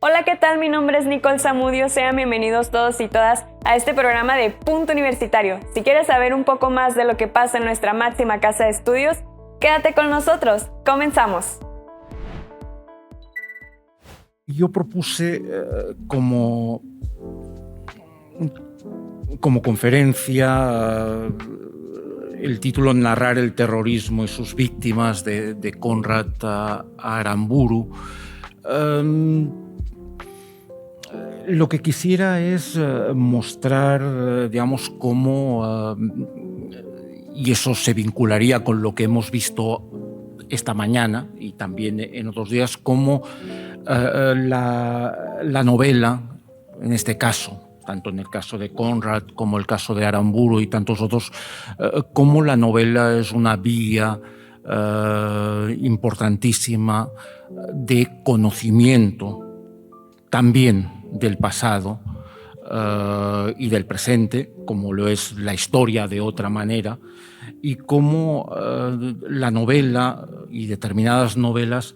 Hola, ¿qué tal? Mi nombre es Nicole Zamudio. Sean bienvenidos todos y todas a este programa de Punto Universitario. Si quieres saber un poco más de lo que pasa en nuestra máxima casa de estudios, quédate con nosotros. Comenzamos. Yo propuse como conferencia el título Narrar el terrorismo y sus víctimas de Konrad Aramburu. Lo que quisiera es mostrar, digamos, cómo, y eso se vincularía con lo que hemos visto esta mañana y también en otros días, cómo la novela, en este caso, tanto en el caso de Konrad como el caso de Aramburu y tantos otros, cómo la novela es una vía importantísima de conocimiento también del pasado y del presente, como lo es la historia de otra manera, y cómo la novela y determinadas novelas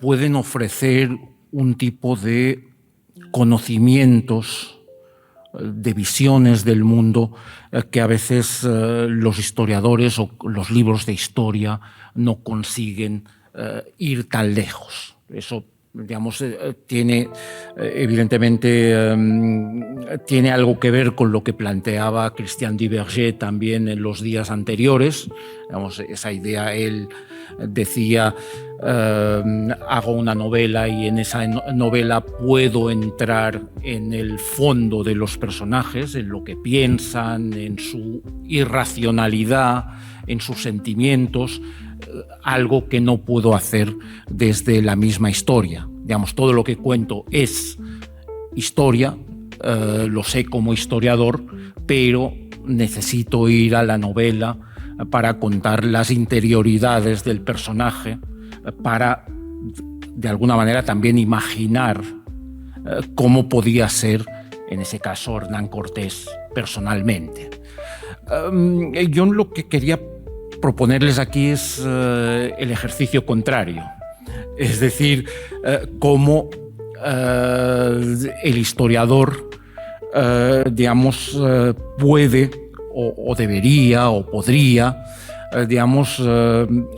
pueden ofrecer un tipo de conocimientos, de visiones del mundo que a veces los historiadores o los libros de historia no consiguen ir tan lejos. Eso, digamos, tiene evidentemente tiene algo que ver con lo que planteaba Christian Duverger también en los días anteriores. Digamos, esa idea, él decía, hago una novela y en esa novela puedo entrar en el fondo de los personajes, en lo que piensan, en su irracionalidad, en sus sentimientos, algo que no puedo hacer desde la misma historia. Digamos, todo lo que cuento es historia, lo sé como historiador, pero necesito ir a la novela para contar las interioridades del personaje, para, de alguna manera, también imaginar cómo podía ser, en ese caso, Hernán Cortés personalmente. Yo lo que quería proponerles aquí es el ejercicio contrario, es decir, cómo el historiador, digamos, puede o debería o podría, digamos,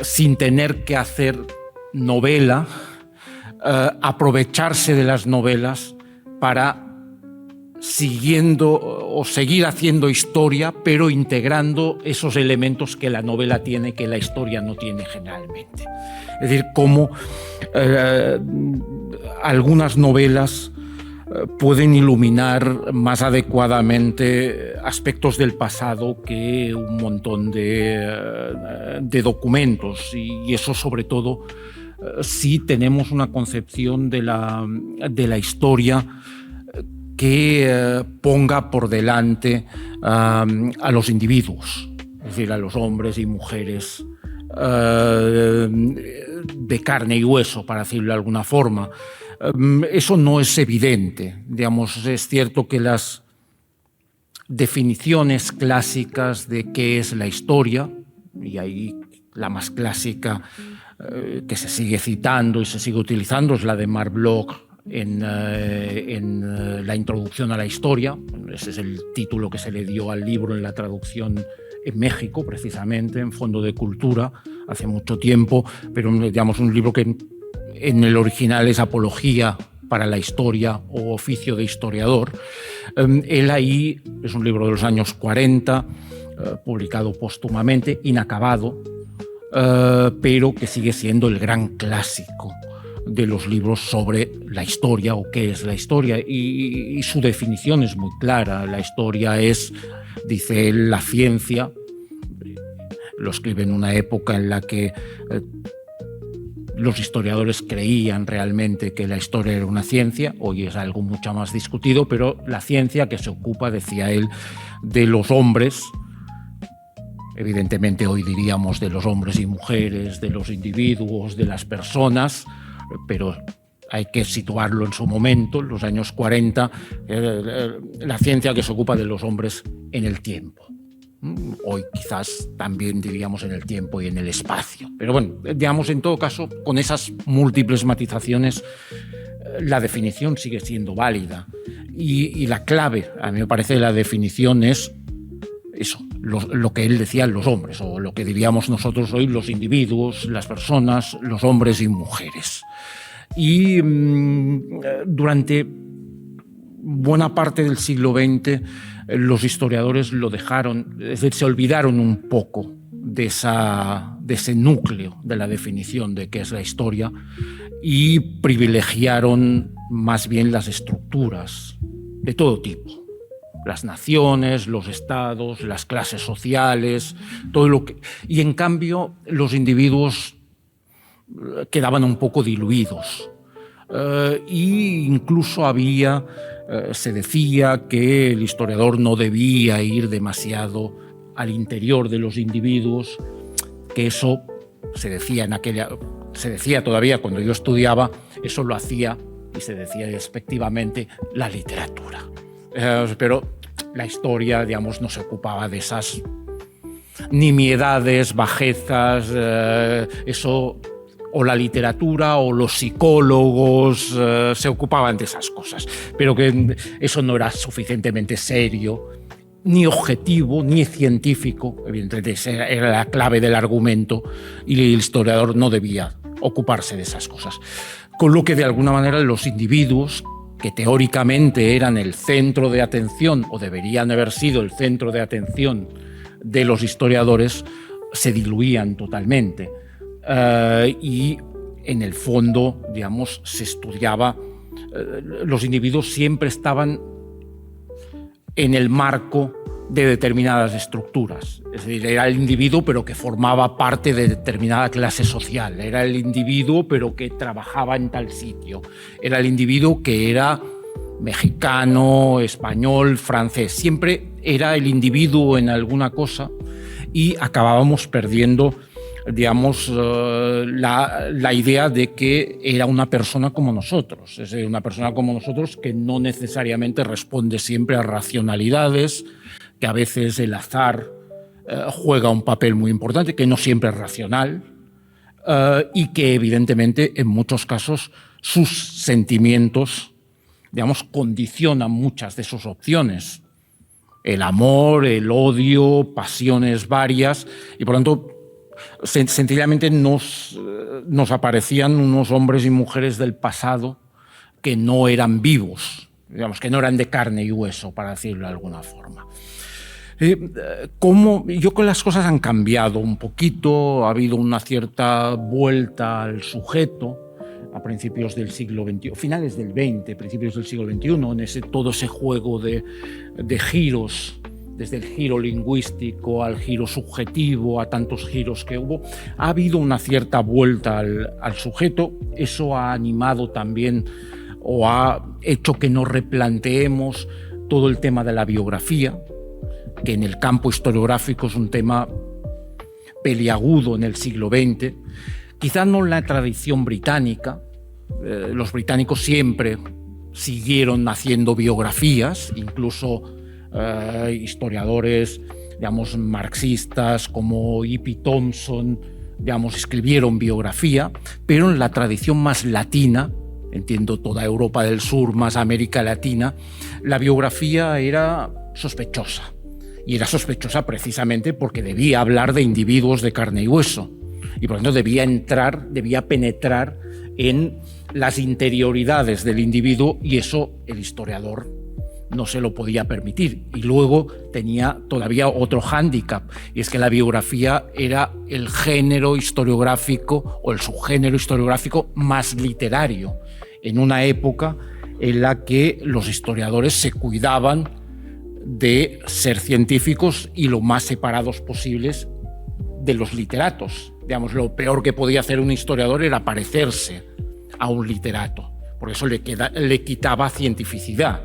sin tener que hacer novela, aprovecharse de las novelas para seguir haciendo historia, pero integrando esos elementos que la novela tiene, que la historia no tiene generalmente. Es decir, cómo algunas novelas pueden iluminar más adecuadamente aspectos del pasado que un montón de documentos, y eso sobre todo si tenemos una concepción de la historia que ponga por delante a los individuos, es decir, a los hombres y mujeres de carne y hueso, para decirlo de alguna forma. Eso no es evidente. Digamos, es cierto que las definiciones clásicas de qué es la historia, y ahí la más clásica que se sigue citando y se sigue utilizando es la de Marc Bloch en la introducción a la historia. Ese es el título que se le dio al libro en la traducción en México, precisamente, en Fondo de Cultura, hace mucho tiempo, pero digamos un libro que en el original es Apología para la Historia o Oficio de Historiador. Él ahí es un libro de los años 40, publicado póstumamente, inacabado, pero que sigue siendo el gran clásico de los libros sobre la historia o qué es la historia, y su definición es muy clara. La historia es, dice él, la ciencia. Lo escribe en una época en la que los historiadores creían realmente que la historia era una ciencia, hoy es algo mucho más discutido, pero la ciencia que se ocupa, decía él, de los hombres, evidentemente hoy diríamos de los hombres y mujeres, de los individuos, de las personas, pero hay que situarlo en su momento, en los años 40, la ciencia que se ocupa de los hombres en el tiempo. Hoy quizás también diríamos en el tiempo y en el espacio. Pero bueno, digamos, en todo caso, con esas múltiples matizaciones, la definición sigue siendo válida. Y la clave, a mí me parece, de la definición es eso, lo que él decía, los hombres, o lo que diríamos nosotros hoy, los individuos, las personas, los hombres y mujeres. Y durante buena parte del siglo XX los historiadores lo dejaron, es decir, se olvidaron un poco de ese núcleo de la definición de qué es la historia y privilegiaron más bien las estructuras de todo tipo. Las naciones, los estados, las clases sociales, todo lo que... Y en cambio los individuos quedaban un poco diluidos. Y incluso se decía que el historiador no debía ir demasiado al interior de los individuos, que eso se decía todavía cuando yo estudiaba, eso lo hacía, y se decía despectivamente, la literatura. Pero la historia, digamos, no se ocupaba de esas nimiedades, bajezas, eso... o la literatura o los psicólogos se ocupaban de esas cosas, pero que eso no era suficientemente serio, ni objetivo, ni científico. Evidentemente esa era la clave del argumento y el historiador no debía ocuparse de esas cosas. Con lo que de alguna manera los individuos, que teóricamente eran el centro de atención o deberían haber sido el centro de atención de los historiadores, se diluían totalmente. Y en el fondo, digamos, se estudiaba, los individuos siempre estaban en el marco de determinadas estructuras. Es decir, era el individuo pero que formaba parte de determinada clase social, era el individuo pero que trabajaba en tal sitio, era el individuo que era mexicano, español, francés, siempre era el individuo en alguna cosa y acabábamos perdiendo, digamos, la idea de que era una persona como nosotros, es decir, una persona como nosotros que no necesariamente responde siempre a racionalidades, que a veces el azar juega un papel muy importante, que no siempre es racional y que evidentemente en muchos casos sus sentimientos, digamos, condicionan muchas de sus opciones. El amor, el odio, pasiones varias y por lo tanto sencillamente nos aparecían unos hombres y mujeres del pasado que no eran vivos, digamos, que no eran de carne y hueso, para decirlo de alguna forma. Yo creo que las cosas han cambiado un poquito, ha habido una cierta vuelta al sujeto a principios del siglo XXI, finales del XX, principios del siglo XXI, en todo ese juego de giros, desde el giro lingüístico al giro subjetivo, a tantos giros que hubo, ha habido una cierta vuelta al sujeto. Eso ha animado también o ha hecho que nos replanteemos todo el tema de la biografía, que en el campo historiográfico es un tema peliagudo en el siglo XX, quizás no en la tradición británica. Los británicos siempre siguieron haciendo biografías, incluso historiadores, digamos, marxistas como E.P. Thompson, digamos, escribieron biografía, pero en la tradición más latina, entiendo toda Europa del Sur, más América Latina, la biografía era sospechosa. Y era sospechosa precisamente porque debía hablar de individuos de carne y hueso. Y por lo tanto debía penetrar en las interioridades del individuo y eso el historiador no se lo podía permitir. Y luego tenía todavía otro hándicap, y es que la biografía era el género historiográfico o el subgénero historiográfico más literario, en una época en la que los historiadores se cuidaban de ser científicos y lo más separados posibles de los literatos. Digamos, lo peor que podía hacer un historiador era parecerse a un literato. Por eso le quitaba cientificidad.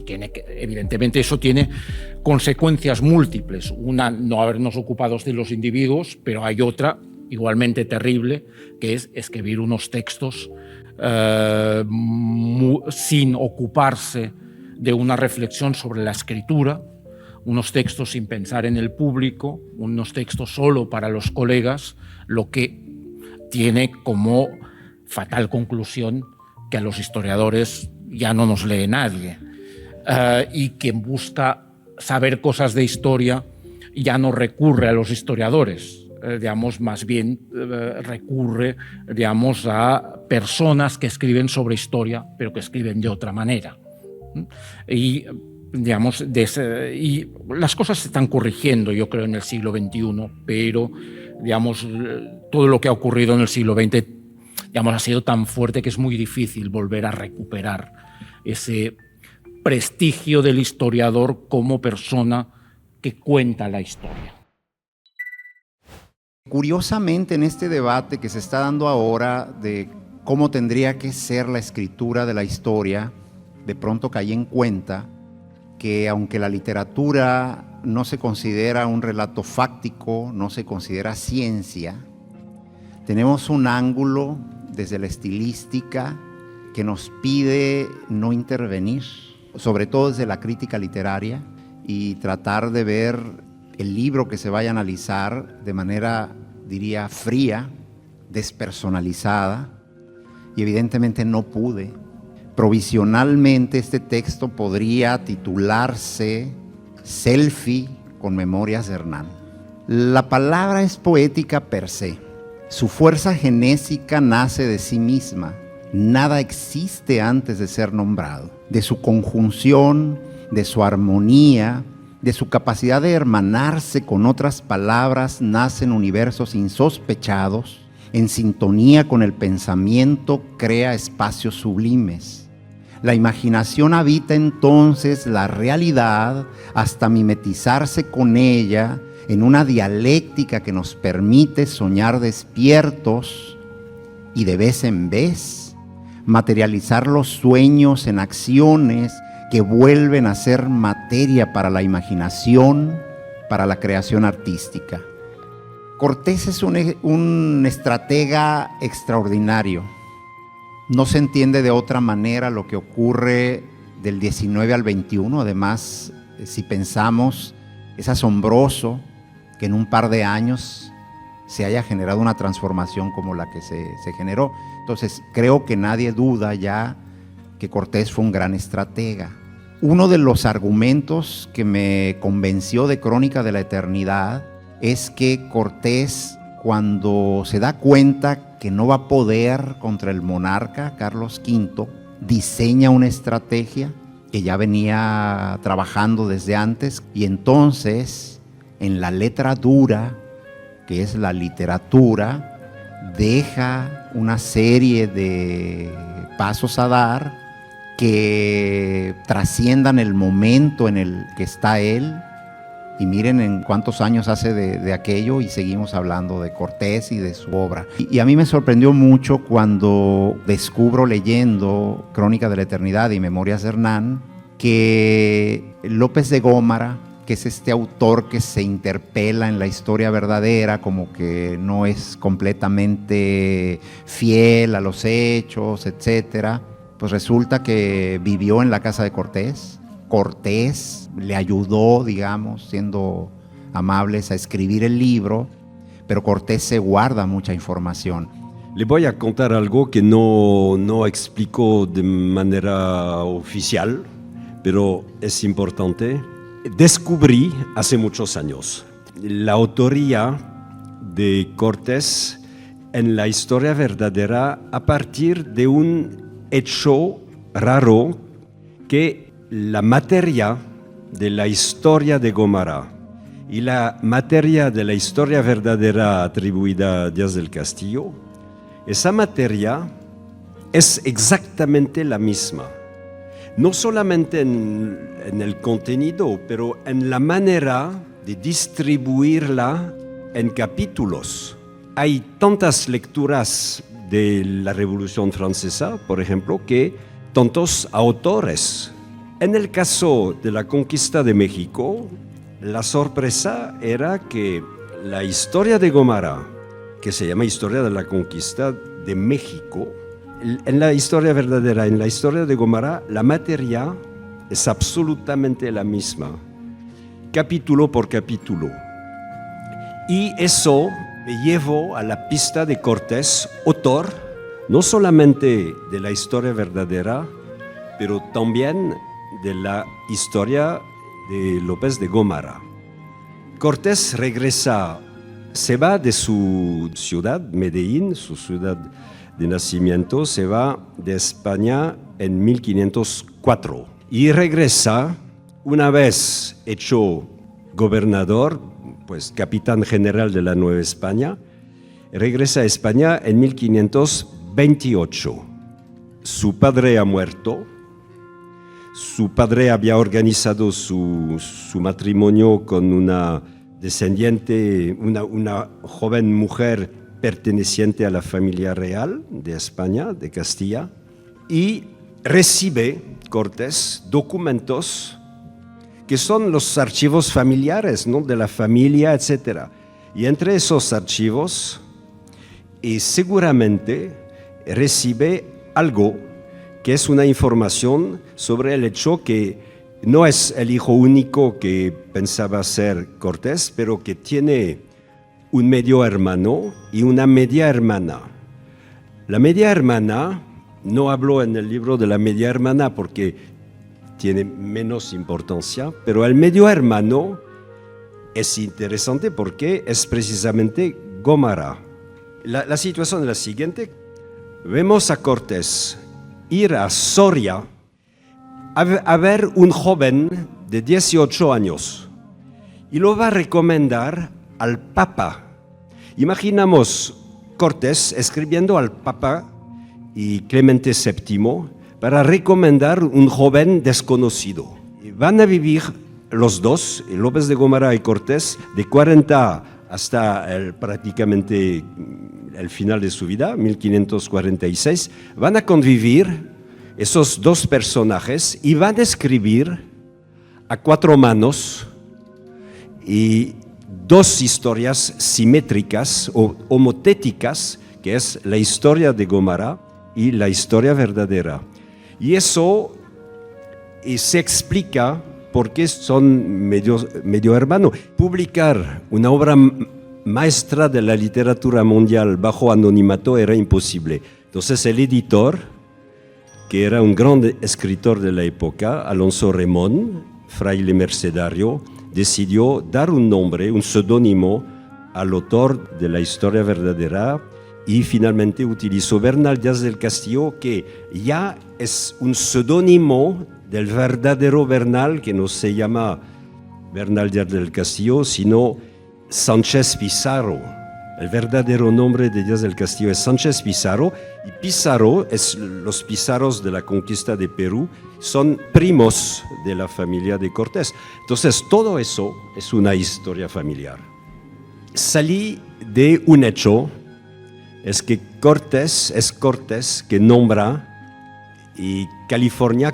Evidentemente eso tiene consecuencias múltiples. Una, no habernos ocupado de los individuos, pero hay otra igualmente terrible, que es escribir unos textos sin ocuparse de una reflexión sobre la escritura, unos textos sin pensar en el público, unos textos solo para los colegas, lo que tiene como fatal conclusión que a los historiadores ya no nos lee nadie. Y quien busca saber cosas de historia ya no recurre a los historiadores, digamos, más bien recurre, digamos, a personas que escriben sobre historia, pero que escriben de otra manera. Y, digamos, y las cosas se están corrigiendo, yo creo, en el siglo XXI, pero, digamos, todo lo que ha ocurrido en el siglo XX, digamos, ha sido tan fuerte que es muy difícil volver a recuperar ese prestigio del historiador como persona que cuenta la historia. Curiosamente, en este debate que se está dando ahora de cómo tendría que ser la escritura de la historia, de pronto caí en cuenta que aunque la literatura no se considera un relato fáctico, no se considera ciencia, tenemos un ángulo desde la estilística que nos pide no intervenir, sobre todo desde la crítica literaria, y tratar de ver el libro que se vaya a analizar de manera, diría, fría, despersonalizada, y evidentemente no pude. Provisionalmente este texto podría titularse Selfie con Memorias de Hernán. La palabra es poética per se. Su fuerza genésica nace de sí misma. Nada existe antes de ser nombrado. De su conjunción, de su armonía, de su capacidad de hermanarse con otras palabras, nacen universos insospechados. En sintonía con el pensamiento, crea espacios sublimes. La imaginación habita entonces la realidad hasta mimetizarse con ella en una dialéctica que nos permite soñar despiertos y de vez en vez materializar los sueños en acciones que vuelven a ser materia para la imaginación, para la creación artística. Cortés es un estratega extraordinario. No se entiende de otra manera lo que ocurre del 19 al 21. Además, si pensamos, es asombroso que en un par de años se haya generado una transformación como la que se generó. Entonces, creo que nadie duda ya que Cortés fue un gran estratega. Uno de los argumentos que me convenció de Crónica de la Eternidad es que Cortés, cuando se da cuenta que no va a poder contra el monarca Carlos V, diseña una estrategia que ya venía trabajando desde antes, y entonces en la letra dura, que es la literatura, deja una serie de pasos a dar que trasciendan el momento en el que está él. Y miren en cuántos años hace de aquello y seguimos hablando de Cortés y de su obra. Y a mí me sorprendió mucho cuando descubro, leyendo Crónica de la Eternidad y Memorias de Hernán, que López de Gómara, que es este autor que se interpela en la historia verdadera, como que no es completamente fiel a los hechos, etcétera, pues resulta que vivió en la casa de Cortés. Cortés le ayudó, digamos, siendo amables, a escribir el libro, pero Cortés se guarda mucha información. Le voy a contar algo que no explico de manera oficial, pero es importante. Descubrí hace muchos años la autoría de Cortés en la historia verdadera a partir de un hecho raro, que la materia de la historia de Gómara y la materia de la historia verdadera atribuida a Díaz del Castillo, esa materia es exactamente la misma. No solamente en el contenido, pero en la manera de distribuirla en capítulos. hay tantas lecturas de la Revolución Francesa, por ejemplo, que tantos autores. En el caso de la conquista de México, la sorpresa era que la historia de Gómara, que se llama Historia de la Conquista de México, en la historia verdadera, en la historia de Gómara, la materia es absolutamente la misma, capítulo por capítulo. Y eso me llevó a la pista de Cortés, autor no solamente de la historia verdadera, pero también de la historia de López de Gómara. Cortés regresa, se va de su ciudad, Medellín, su ciudad de nacimiento, se va de España en 1504 y regresa una vez hecho gobernador, pues capitán general de la Nueva España, regresa a España en 1528. Su padre ha muerto, su padre había organizado su matrimonio con una descendiente, una joven mujer perteneciente a la familia real de España, de Castilla, y recibe Cortés documentos que son los archivos familiares, ¿no?, de la familia, etc. Y entre esos archivos, y seguramente recibe algo que es una información sobre el hecho que no es el hijo único que pensaba ser Cortés, pero que tiene un medio hermano y una media hermana. La media hermana, no hablo en el libro de la media hermana porque tiene menos importancia, pero el medio hermano es interesante porque es precisamente Gómara. La situación es la siguiente. Vemos a Cortés ir a Soria a ver un joven de 18 años y lo va a recomendar al Papa. Imaginamos Cortés escribiendo al Papa y Clemente VII para recomendar un joven desconocido. Y van a vivir los dos, López de Gómara y Cortés, de 40 hasta prácticamente el final de su vida, 1546, van a convivir esos dos personajes y van a escribir a cuatro manos y dos historias simétricas o homotéticas, que es la historia de Gómara y la historia verdadera. Y eso se explica por qué son medio hermano. Publicar una obra maestra de la literatura mundial bajo anonimato era imposible. Entonces el editor, que era un gran escritor de la época, Alonso Remón, fraile mercedario, decidió dar un nombre, un seudónimo al autor de la historia verdadera y finalmente utilizó Bernal Díaz del Castillo, que ya es un seudónimo del verdadero Bernal, que no se llama Bernal Díaz del Castillo, sino Sánchez Pizarro. El verdadero nombre de Díaz del Castillo es Sánchez Pizarro, y Pizarro, los Pizarros de la conquista de Perú, son primos de la familia de Cortés. Entonces, todo eso es una historia familiar. Salí de un hecho, es que Cortés es Cortés que nombra y California.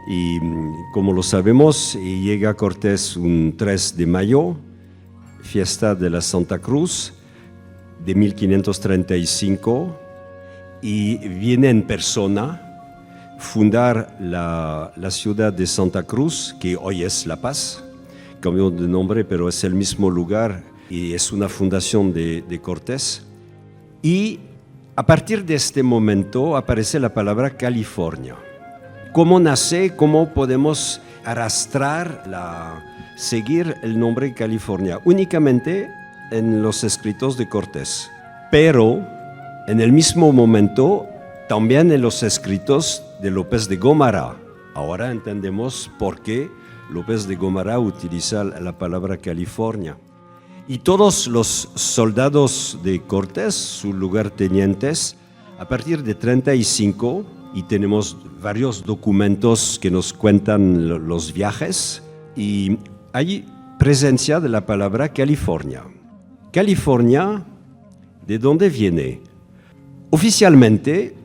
Y como lo sabemos, llega Cortés un 3 de mayo, fiesta de la Santa Cruz de 1535, y viene en persona fundar la ciudad de Santa Cruz, que hoy es La Paz. Cambió de nombre, pero es el mismo lugar y es una fundación de Cortés. Y a partir de este momento aparece la palabra California. ¿Cómo nace? ¿Cómo podemos arrastrar, seguir el nombre California? Únicamente en los escritos de Cortés, pero en el mismo momento también en los escritos de López de Gómara. Ahora entendemos por qué López de Gómara utiliza la palabra California. Y todos los soldados de Cortés, sus lugartenientes, a partir de 35, y tenemos varios documentos que nos cuentan los viajes, y hay presencia de la palabra California. California, ¿de dónde viene? Oficialmente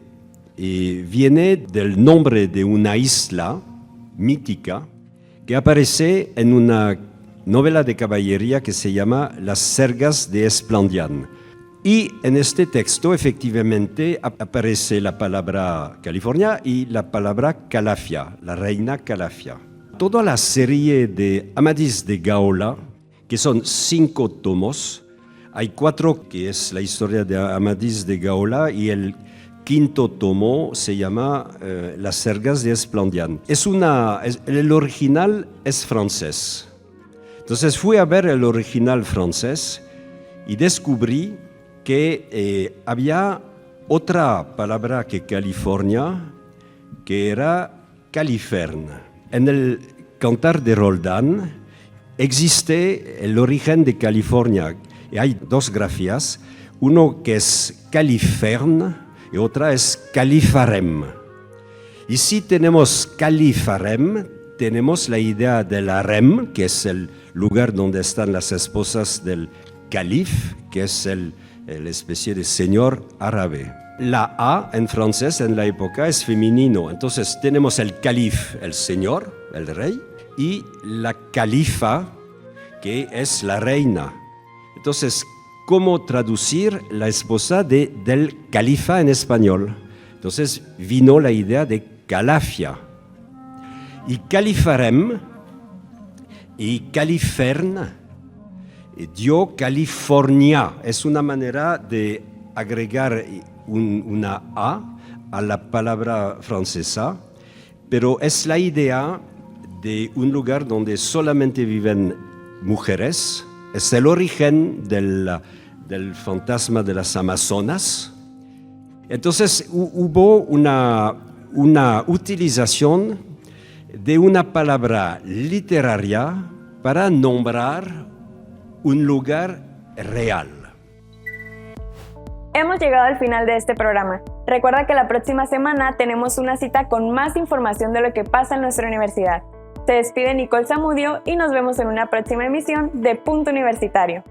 viene del nombre de una isla mítica que aparece en una novela de caballería que se llama Las Sergas de Esplandián. Y en este texto efectivamente aparece la palabra California y la palabra Calafia, la reina Calafia. Toda la serie de Amadís de Gaola, que son 5 tomos, hay 4 que es la historia de Amadís de Gaola y el 5º tomo se llama Las Sergas de Esplandián. El original es francés. Entonces fui a ver el original francés y descubrí que había otra palabra que California, que era Califerne. En el Cantar de Roldán existe el origen de California. Y hay 2 grafías, uno que es Califerne y otra es Califarem. Y si tenemos Califarem, tenemos la idea del harem, que es el lugar donde están las esposas del calif, que es el especie de señor árabe. La A en francés en la época es femenino, entonces tenemos el calif, el señor, el rey, y la califa, que es la reina. Entonces, ¿cómo traducir la esposa del califa en español? Entonces vino la idea de Calafia. Y Califarem y Califerne dio California. Es una manera de agregar una A a la palabra francesa, pero es la idea de un lugar donde solamente viven mujeres. Es el origen del fantasma de las Amazonas. Entonces hubo una utilización de una palabra literaria para nombrar un lugar real. Hemos llegado al final de este programa. Recuerda que la próxima semana tenemos una cita con más información de lo que pasa en nuestra universidad. Se despide Nicole Zamudio y nos vemos en una próxima emisión de Punto Universitario.